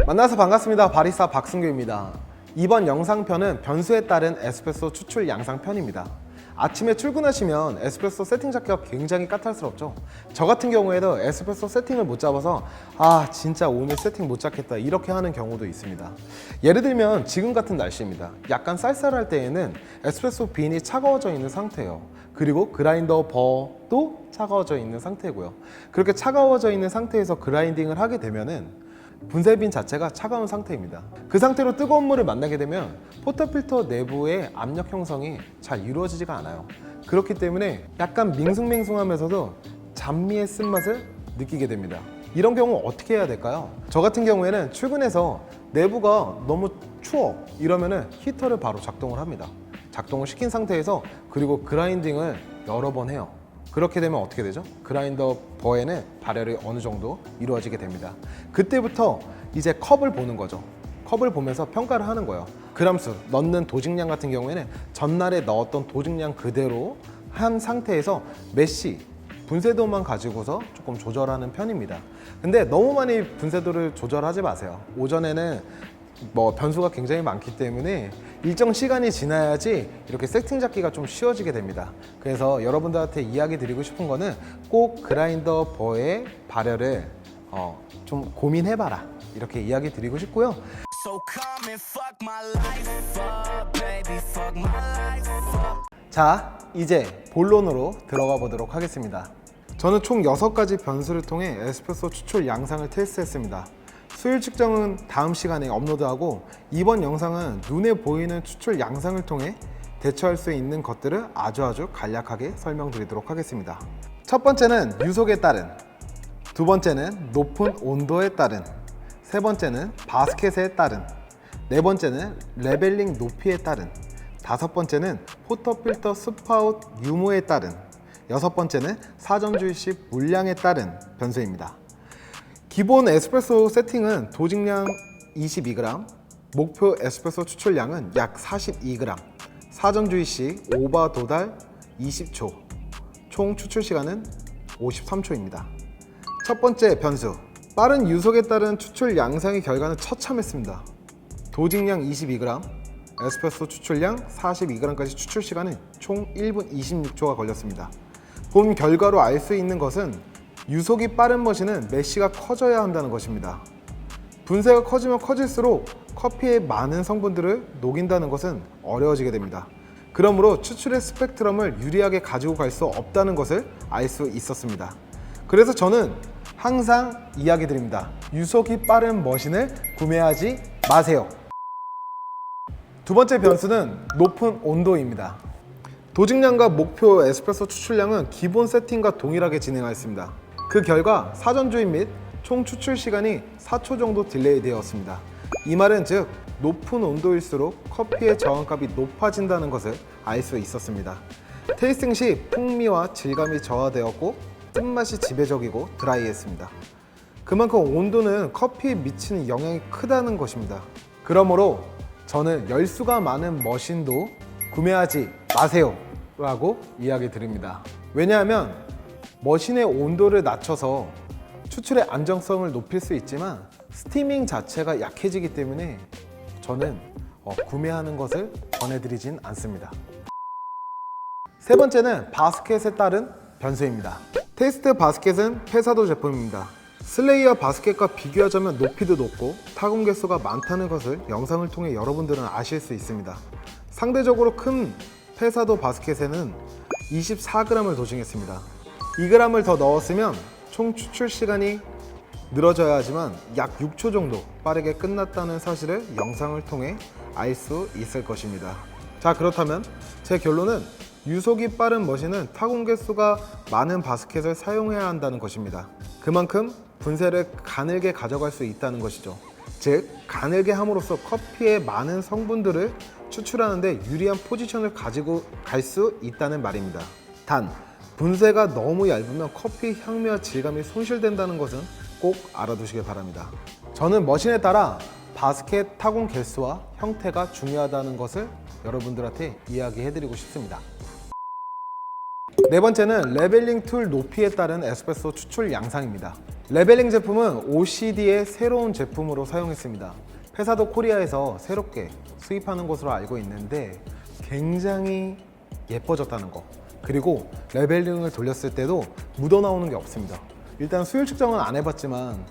만나서 반갑습니다. 바리스타 박승규입니다. 이번 영상편은 변수에 따른 에스프레소 추출 양상편입니다. 아침에 출근하시면 에스프레소 세팅 잡기가 굉장히 까탈스럽죠. 저 같은 경우에도 에스프레소 세팅을 못 잡아서 진짜 오늘 세팅 못 잡겠다 이렇게 하는 경우도 있습니다. 예를 들면 지금 같은 날씨입니다. 약간 쌀쌀할 때에는 에스프레소 빈이 차가워져 있는 상태예요. 그리고 그라인더 버도 차가워져 있는 상태고요. 그렇게 차가워져 있는 상태에서 그라인딩을 하게 되면은 분쇄빈 자체가 차가운 상태입니다. 그 상태로 뜨거운 물을 만나게 되면 포터필터 내부의 압력 형성이 잘 이루어지지가 않아요. 그렇기 때문에 약간 밍숭맹숭하면서도 잡미의 쓴맛을 느끼게 됩니다. 이런 경우 어떻게 해야 될까요? 저 같은 경우에는 출근해서 내부가 너무 추워 이러면은 히터를 바로 작동을 합니다. 작동을 시킨 상태에서 그리고 그라인딩을 여러 번 해요. 그렇게 되면 어떻게 되죠? 그라인더 버에는 발열이 어느 정도 이루어지게 됩니다. 그때부터 이제 컵을 보는 거죠. 컵을 보면서 평가를 하는 거예요. 그람수, 넣는 도직량 같은 경우에는 전날에 넣었던 도직량 그대로 한 상태에서 메쉬, 분쇄도만 가지고서 조금 조절하는 편입니다. 근데 너무 많이 분쇄도를 조절하지 마세요. 오전에는 변수가 굉장히 많기 때문에 일정 시간이 지나야지 이렇게 세팅 잡기가 좀 쉬워지게 됩니다. 그래서 여러분들한테 이야기 드리고 싶은 거는 꼭 그라인더 버의 발열을 좀 고민해봐라 이렇게 이야기 드리고 싶고요. 자, 이제 본론으로 들어가 보도록 하겠습니다. 저는 총 6가지 변수를 통해 에스프레소 추출 양상을 테스트했습니다. 수율 측정은 다음 시간에 업로드하고 이번 영상은 눈에 보이는 추출 양상을 통해 대처할 수 있는 것들을 아주 간략하게 설명드리도록 하겠습니다. 첫 번째는 유속에 따른, 두 번째는 높은 온도에 따른, 세 번째는 바스켓에 따른, 네 번째는 레벨링 높이에 따른, 다섯 번째는 포터필터 스파웃 유무에 따른, 여섯 번째는 사전 주입식 물량에 따른 변수입니다. 기본 에스프레소 세팅은 도직량 22g, 목표 에스프레소 추출량은 약 42g, 사전 주입식 오바 도달 20초, 총 추출 시간은 53초입니다. 첫 번째 변수, 빠른 유속에 따른 추출 양상의 결과는 처참했습니다. 도직량 22g, 에스프레소 추출량 42g까지 추출 시간은 총 1분 26초가 걸렸습니다. 본 결과로 알 수 있는 것은 유속이 빠른 머신은 메쉬가 커져야 한다는 것입니다. 분쇄가 커지면 커질수록 커피의 많은 성분들을 녹인다는 것은 어려워지게 됩니다. 그러므로 추출의 스펙트럼을 유리하게 가지고 갈 수 없다는 것을 알 수 있었습니다. 그래서 저는 항상 이야기 드립니다. 유속이 빠른 머신을 구매하지 마세요. 두 번째 변수는 높은 온도입니다. 도직량과 목표 에스프레소 추출량은 기본 세팅과 동일하게 진행하였습니다. 그 결과 사전 주입 및 총 추출 시간이 4초 정도 딜레이 되었습니다. 이 말은 즉 높은 온도일수록 커피의 저항값이 높아진다는 것을 알 수 있었습니다. 테이스팅 시 풍미와 질감이 저하되었고 쓴맛이 지배적이고 드라이했습니다. 그만큼 온도는 커피에 미치는 영향이 크다는 것입니다. 그러므로 저는 열수가 많은 머신도 구매하지 마세요 라고 이야기 드립니다. 왜냐하면 머신의 온도를 낮춰서 추출의 안정성을 높일 수 있지만 스티밍 자체가 약해지기 때문에 저는 구매하는 것을 권해드리진 않습니다. 세 번째는 바스켓에 따른 변수입니다. 테스트 바스켓은 페사도 제품입니다. 슬레이어 바스켓과 비교하자면 높이도 높고 타공 개수가 많다는 것을 영상을 통해 여러분들은 아실 수 있습니다. 상대적으로 큰 페사도 바스켓에는 24g을 도징했습니다. 2g을 더 넣었으면 총 추출 시간이 늘어져야 하지만 약 6초 정도 빠르게 끝났다는 사실을 영상을 통해 알 수 있을 것입니다. 자, 그렇다면 제 결론은 유속이 빠른 머신은 타공 개수가 많은 바스켓을 사용해야 한다는 것입니다. 그만큼 분쇄를 가늘게 가져갈 수 있다는 것이죠. 즉 가늘게 함으로써 커피의 많은 성분들을 추출하는 데 유리한 포지션을 가지고 갈 수 있다는 말입니다. 단 분쇄가 너무 얇으면 커피 향미와 질감이 손실된다는 것은 꼭 알아두시길 바랍니다. 저는 머신에 따라 바스켓 타공 개수와 형태가 중요하다는 것을 여러분들한테 이야기해드리고 싶습니다. 네 번째는 레벨링 툴 높이에 따른 에스프레소 추출 양상입니다. 레벨링 제품은 OCD의 새로운 제품으로 사용했습니다. 페사도 코리아에서 새롭게 수입하는 것으로 알고 있는데 굉장히 예뻐졌다는 거, 그리고 레벨링을 돌렸을 때도 묻어나오는 게 없습니다. 일단 수율 측정은 안 해봤지만,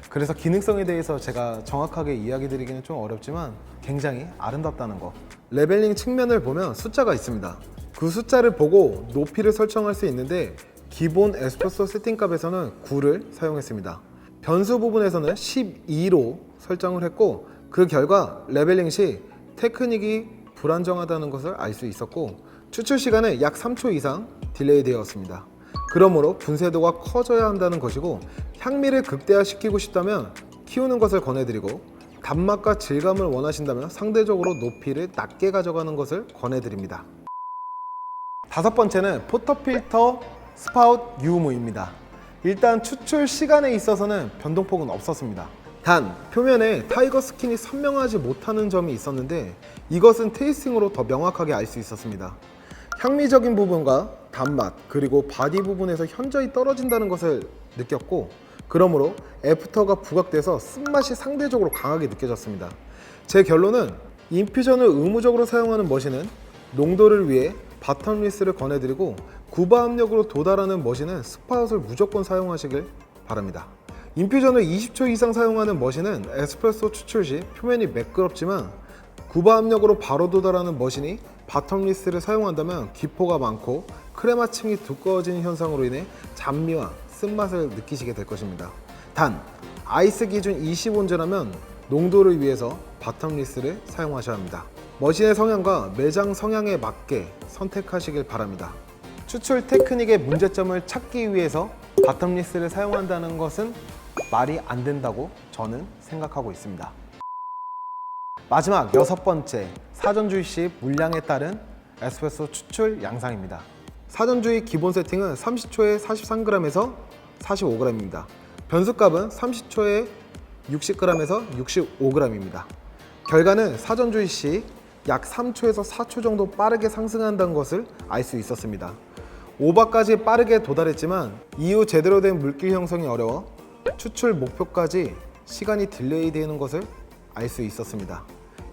그래서 기능성에 대해서 제가 정확하게 이야기 드리기는 좀 어렵지만 굉장히 아름답다는 거. 레벨링 측면을 보면 숫자가 있습니다. 그 숫자를 보고 높이를 설정할 수 있는데 기본 에스프레소 세팅값에서는 9를 사용했습니다. 변수 부분에서는 12로 설정을 했고, 그 결과 레벨링 시 테크닉이 불안정하다는 것을 알 수 있었고, 추출 시간은 약 3초 이상 딜레이 되었습니다. 그러므로 분쇄도가 커져야 한다는 것이고, 향미를 극대화시키고 싶다면 키우는 것을 권해드리고, 단맛과 질감을 원하신다면 상대적으로 높이를 낮게 가져가는 것을 권해드립니다. 다섯 번째는 포터필터 스파웃 유무입니다. 일단 추출 시간에 있어서는 변동폭은 없었습니다. 단 표면에 타이거 스킨이 선명하지 못하는 점이 있었는데, 이것은 테이스팅으로 더 명확하게 알 수 있었습니다. 향미적인 부분과 단맛, 그리고 바디 부분에서 현저히 떨어진다는 것을 느꼈고, 그러므로 애프터가 부각돼서 쓴맛이 상대적으로 강하게 느껴졌습니다. 제 결론은 인퓨전을 의무적으로 사용하는 머신은 농도를 위해 바텀 리스를 권해드리고, 구바 압력으로 도달하는 머신은 스파웃을 무조건 사용하시길 바랍니다. 인퓨전을 20초 이상 사용하는 머신은 에스프레소 추출 시 표면이 매끄럽지만, 구바 압력으로 바로 도달하는 머신이 바텀 리스를 사용한다면 기포가 많고 크레마층이 두꺼워지는 현상으로 인해 잡미와 쓴맛을 느끼시게 될 것입니다. 단 아이스 기준 20온즈라면 농도를 위해서 바텀 리스를 사용하셔야 합니다. 머신의 성향과 매장 성향에 맞게 선택하시길 바랍니다. 추출 테크닉의 문제점을 찾기 위해서 바텀 리스를 사용한다는 것은 말이 안 된다고 저는 생각하고 있습니다. 마지막 여섯 번째, 사전주의 시 물량에 따른 에스프레소 추출 양상입니다. 사전주의 기본 세팅은 30초에 43g에서 45g입니다. 변수값은 30초에 60g에서 65g입니다. 결과는 사전주의 시 약 3초에서 4초 정도 빠르게 상승한다는 것을 알 수 있었습니다. 오바까지 빠르게 도달했지만 이후 제대로 된 물길 형성이 어려워 추출 목표까지 시간이 딜레이 되는 것을 알 수 있었습니다.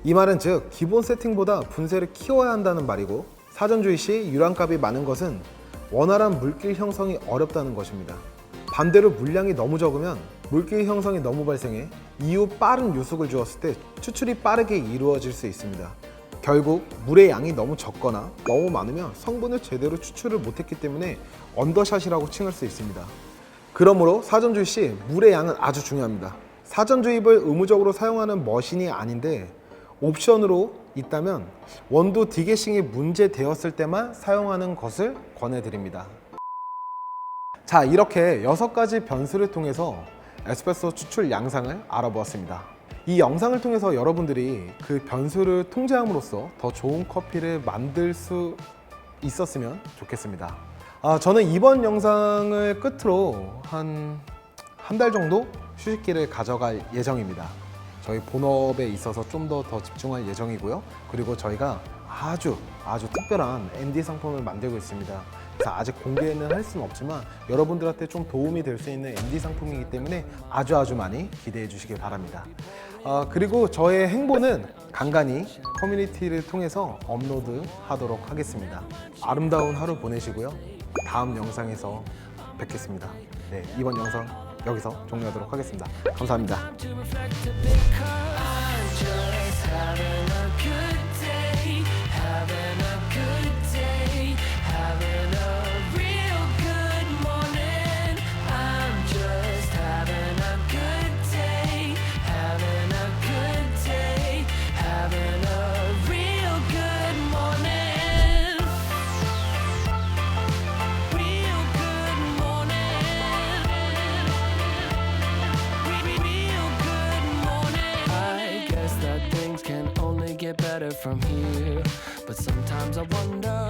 이 말은 즉 기본 세팅보다 분쇄를 키워야 한다는 말이고, 사전주의 시 유량값이 많은 것은 원활한 물길 형성이 어렵다는 것입니다. 반대로 물량이 너무 적으면 물길 형성이 너무 발생해 이후 빠른 유속을 주었을 때 추출이 빠르게 이루어질 수 있습니다. 결국 물의 양이 너무 적거나 너무 많으면 성분을 제대로 추출을 못했기 때문에 언더샷이라고 칭할 수 있습니다. 그러므로 사전주입 시 물의 양은 아주 중요합니다. 사전주입을 의무적으로 사용하는 머신이 아닌데 옵션으로 있다면 원두 디게싱이 문제되었을 때만 사용하는 것을 권해드립니다. 자, 이렇게 6가지 변수를 통해서 에스프레소 추출 양상을 알아보았습니다. 이 영상을 통해서 여러분들이 그 변수를 통제함으로써 더 좋은 커피를 만들 수 있었으면 좋겠습니다. 저는 이번 영상을 끝으로 한 달 정도 휴식기를 가져갈 예정입니다. 저희 본업에 있어서 좀 더 집중할 예정이고요. 그리고 저희가 아주 특별한 MD 상품을 만들고 있습니다. 그래서 아직 공개는 할 수는 없지만 여러분들한테 좀 도움이 될 수 있는 MD 상품이기 때문에 아주 많이 기대해 주시길 바랍니다. 그리고 저의 행보는 간간히 커뮤니티를 통해서 업로드 하도록 하겠습니다. 아름다운 하루 보내시고요. 다음 영상에서 뵙겠습니다. 네, 이번 영상 여기서 종료하도록 하겠습니다. 감사합니다. Better from here, but sometimes I wonder